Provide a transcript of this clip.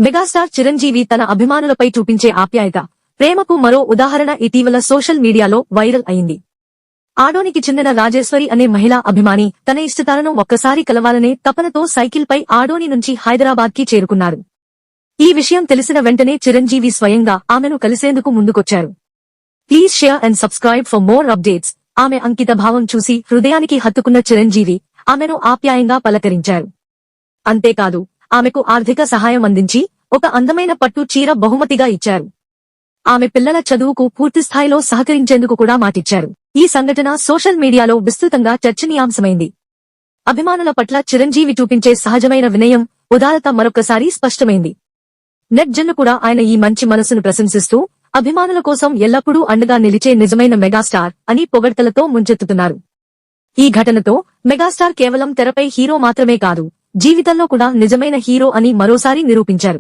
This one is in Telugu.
మెగాస్టార్ చిరంజీవి తన అభిమానులపై చూపించే ఆప్యాయత, ప్రేమకు మరో ఉదాహరణ ఇటీవల సోషల్ మీడియాలో వైరల్ అయింది. ఆడోనికి చెందిన రాజేశ్వరి అనే మహిళా అభిమాని తన ఇష్టతాలను ఒక్కసారి కలవాలనే తపనతో సైకిల్ పై ఆడోని నుంచి హైదరాబాద్ కి చేరుకున్నారు. ఈ విషయం తెలిసిన వెంటనే చిరంజీవి స్వయంగా ఆమెను కలిసేందుకు ముందుకొచ్చారు. Please share and subscribe for more updates. ఆమె అంకిత భావం చూసి హృదయానికి హత్తుకున్న చిరంజీవి ఆమెను ఆప్యాయంగా పలకరించారు. అంతేకాదు, ఆమెకు ఆర్థిక సహాయం అందించి ఒక అందమైన పట్టు చీర బహుమతిగా ఇచ్చారు. ఆమె పిల్లల చదువుకు పూర్తిస్థాయిలో సహకరించేందుకు కూడా మాటిచ్చారు. ఈ సంఘటన సోషల్ మీడియాలో విస్తృతంగా చర్చనీయాంశమైంది. అభిమానుల పట్ల చిరంజీవి చూపించే సహజమైన వినయం, ఉదారత మరొకసారి స్పష్టమైంది. నెట్ జన్లు కూడా ఆయన ఈ మంచి మనసును ప్రశంసిస్తూ అభిమానుల కోసం ఎల్లప్పుడూ అండగా నిలిచే నిజమైన మెగాస్టార్ అని పొగడ్తలతో ముంచెత్తుతున్నారు. ఈ ఘటనతో మెగాస్టార్ కేవలం తెరపై హీరో మాత్రమే కాదు, జీవితంలో కూడా నిజమైన హీరో అని మరోసారి నిరూపించారు.